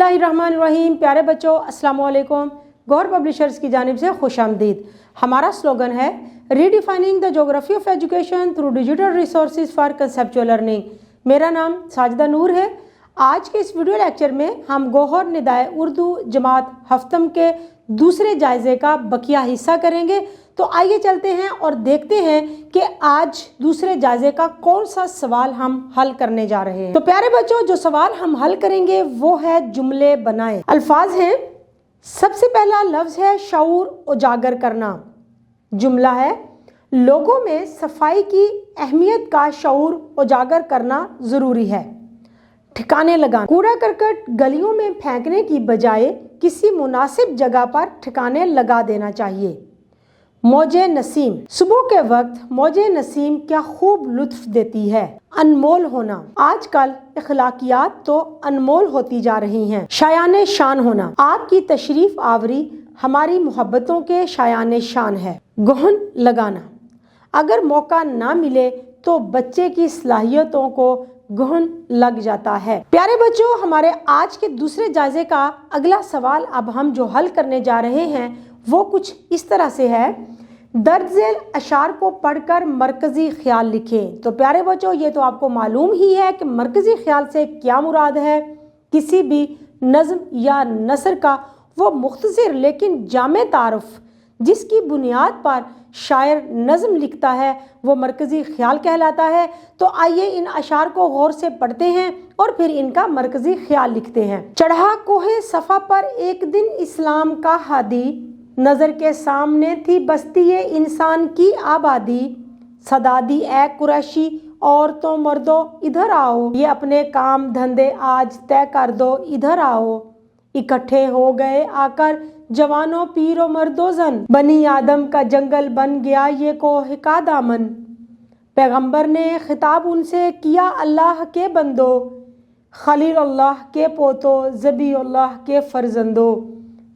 बिस्मिल्लाहिर्रहमानिर्रहीम। प्यारे बच्चों, अस्सलाम वालेकुम। गौर पब्लिशर्स की जानिब से खुश आमदीद। हमारा स्लोगन है redefining the geography of education through digital resources for conceptual learning. मेरा नाम साजिदा नूर है। आज के इस वीडियो लेक्चर में हम गौहर निदाए उर्दू जमात हफ्तम के दूसरे जायजे का बकिया हिस्सा करेंगे। तो आइए चलते हैं और देखते हैं कि आज दूसरे जायजे का कौन सा सवाल हम हल करने जा रहे हैं। तो प्यारे बच्चों, जो सवाल हम हल करेंगे वो है जुमले बनाए। अल्फाज हैं, सबसे पहला लफ्ज है शऊर उजागर करना। जुमला है लोगों में सफाई की अहमियत का शऊर उजागर करना जरूरी है। ठिकाने लगाना, कूड़ा करकट गलियों में फेंकने की बजाय किसी मुनासिब जगह पर ठिकाने लगा देना चाहिए। मौजे नसीम, सुबह के वक्त मौजे नसीम क्या खूब लुत्फ देती है। अनमोल होना, आजकल इखलाकियात तो अनमोल होती जा रही हैं। शायाने शान होना, आपकी तशरीफ आवरी हमारी मोहब्बतों के शायाने शान है। गोहन लगाना, अगर मौका ना मिले तो बच्चे की सलाहियतों को गोहन लग जाता है। प्यारे बच्चों, हमारे आज के दूसरे जायजे का अगला सवाल अब हम जो हल करने जा रहे हैं वो कुछ इस तरह से है। दर्ज झेल अशार को पढ़कर मरकजी ख्याल लिखें। तो प्यारे बच्चों, ये तो आपको मालूम ही है कि मरकजी ख्याल से क्या मुराद है। किसी भी नज़्म या नसर का वो मुख्तसर लेकिन जामे तारुफ जिसकी बुनियाद पर शायर नज़्म लिखता है वो मरकज़ी ख्याल कहलाता है। तो आइए इन अशार को गौर से पढ़ते हैं और फिर इनका मरकज़ी ख्याल लिखते हैं। चढ़ा कोहे सफ़ा पर एक दिन इस्लाम का हादी, नज़र के सामने थी बस्ती इंसान की आबादी। सदादी ए कुरैशी औरतों मर्दों इधर आओ, ये अपने काम धंधे आज तय कर दो, इधर आओ। इकट्ठे हो गए आकर जवानों पीरो मर्दो जन, बनी आदम का जंगल बन गया ये कोह का दामन। पैगंबर ने खिताब उनसे किया अल्लाह के बंदो, खलील अल्लाह के पोतो ज़बी अल्लाह के फर्जंदो।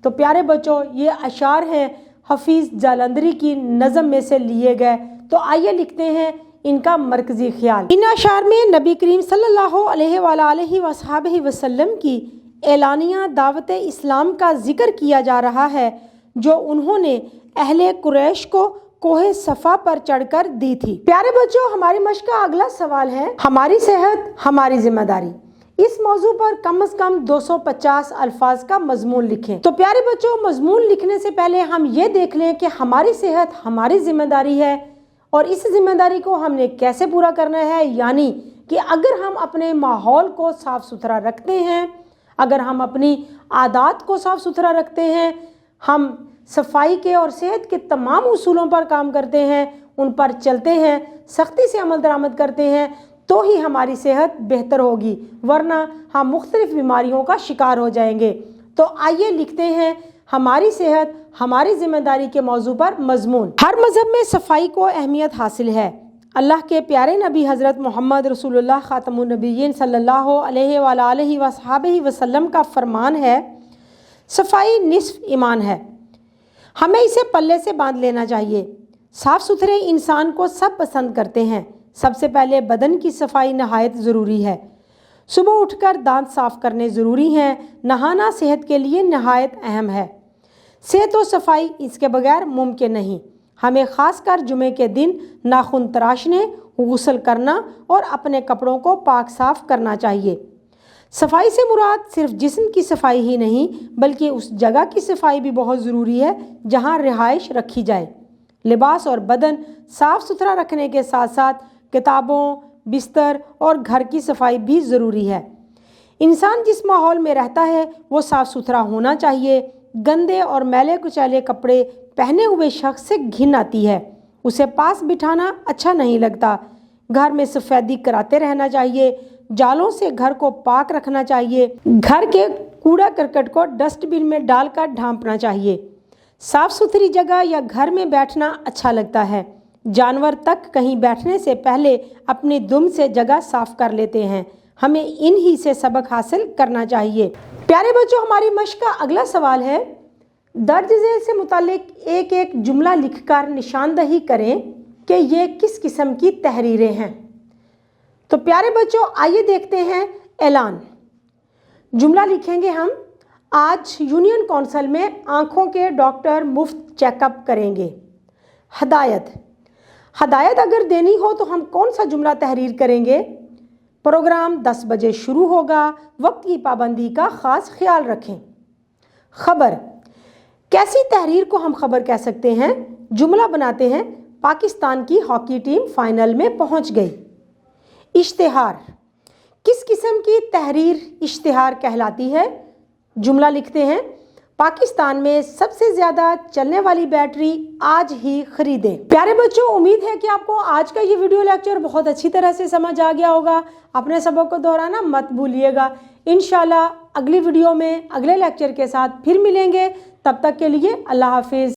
तो प्यारे बच्चों, ये अशार हैं हफीज़ जालंधरी की नज़म में से लिए गए। तो आइए लिखते हैं इनका मरकज़ी ख्याल। इन अशार में नबी करीम सल्लल्लाहु अलैहि वसल्लम की एलानिया दावत इस्लाम का जिक्र किया जा रहा है जो उन्होंने अहले कुरैश को कोहे सफ़ा पर चढ़कर दी थी। प्यारे बच्चों, हमारी मश्क का अगला सवाल है हमारी सेहत हमारी जिम्मेदारी। इस मौजू पर कम से कम 250 अल्फाज का मजमून लिखें। तो प्यारे बच्चों, मजमून लिखने से पहले हम ये देख लें कि हमारी सेहत हमारी जिम्मेदारी है और इस जिम्मेदारी को हमने कैसे पूरा करना है। यानी कि अगर हम अपने माहौल को साफ सुथरा रखते हैं, अगर हम अपनी आदत को साफ सुथरा रखते हैं, हम सफाई के और सेहत के तमाम उसूलों पर काम करते हैं, उन पर चलते हैं, सख्ती से अमल दरामद करते हैं, तो ही हमारी सेहत बेहतर होगी, वरना हम मुख्तलिफ बीमारियों का शिकार हो जाएंगे। तो आइए लिखते हैं हमारी सेहत हमारी जिम्मेदारी के मौजू पर मजमून। हर मज़हब में सफाई को अहमियत हासिल है। अल्लाह के प्यारे नबी हज़रत मोहम्मद रसूलुल्लाह ख़ातमुन नबिय्यीन सल्लल्लाहु अलैहि वसल्लम का फरमान है, सफाई निस्फ ईमान है। हमें इसे पल्ले से बांध लेना चाहिए। साफ़ सुथरे इंसान को सब पसंद करते हैं। सबसे पहले बदन की सफाई नहायत ज़रूरी है। सुबह उठकर दांत साफ़ करने ज़रूरी हैं। नहाना सेहत के लिए नहायत अहम है। सेहत और सफाई इसके बगैर मुमकिन नहीं। हमें ख़ासकर जुमे के दिन नाखून तराशने, गुस्ल करना और अपने कपड़ों को पाक साफ़ करना चाहिए। सफाई से मुराद सिर्फ जिस्म की सफाई ही नहीं बल्कि उस जगह की सफाई भी बहुत ज़रूरी है जहाँ रिहाइश रखी जाए। लिबास और बदन साफ़ सुथरा रखने के साथ साथ किताबों, बिस्तर और घर की सफाई भी ज़रूरी है। इंसान जिस माहौल में रहता है वो साफ़ सुथरा होना चाहिए। गंदे और मैले कुचैले कपड़े पहने हुए शख्स से घिन आती है, उसे पास बिठाना अच्छा नहीं लगता। घर में सफ़ेदी कराते रहना चाहिए। जालों से घर को पाक रखना चाहिए। घर के कूड़ा करकट को डस्टबिन में डालकर ढांपना चाहिए। साफ़ सुथरी जगह या घर में बैठना अच्छा लगता है। जानवर तक कहीं बैठने से पहले अपनी दुम से जगह साफ़ कर लेते हैं। हमें इन ही से सबक हासिल करना चाहिए। प्यारे बच्चों, हमारी मश्क का अगला सवाल है दर्ज झेल से मुतालिक एक एक जुमला लिखकर निशानदही करें कि ये किस किस्म की तहरीरें हैं। तो प्यारे बच्चों, आइए देखते हैं ऐलान। जुमला लिखेंगे हम, आज यूनियन काउंसिल में आंखों के डॉक्टर मुफ्त चेकअप करेंगे। हदायत, हदायत अगर देनी हो तो हम कौन सा जुमला तहरीर करेंगे? प्रोग्राम 10 बजे शुरू होगा, वक्त की पाबंदी का ख़ास ख्याल रखें। खबर, कैसी तहरीर को हम खबर कह सकते हैं? जुमला बनाते हैं, पाकिस्तान की हॉकी टीम फाइनल में पहुंच गई। इश्तिहार, किस किस्म की तहरीर इश्तिहार कहलाती है? जुमला लिखते हैं, पाकिस्तान में सबसे ज़्यादा चलने वाली बैटरी आज ही खरीदें। प्यारे बच्चों, उम्मीद है कि आपको आज का ये वीडियो लेक्चर बहुत अच्छी तरह से समझ आ गया होगा। अपने सबक को दोहराना मत भूलिएगा। इंशाल्लाह अगली वीडियो में अगले लेक्चर के साथ फिर मिलेंगे। तब तक के लिए अल्लाह हाफिज़।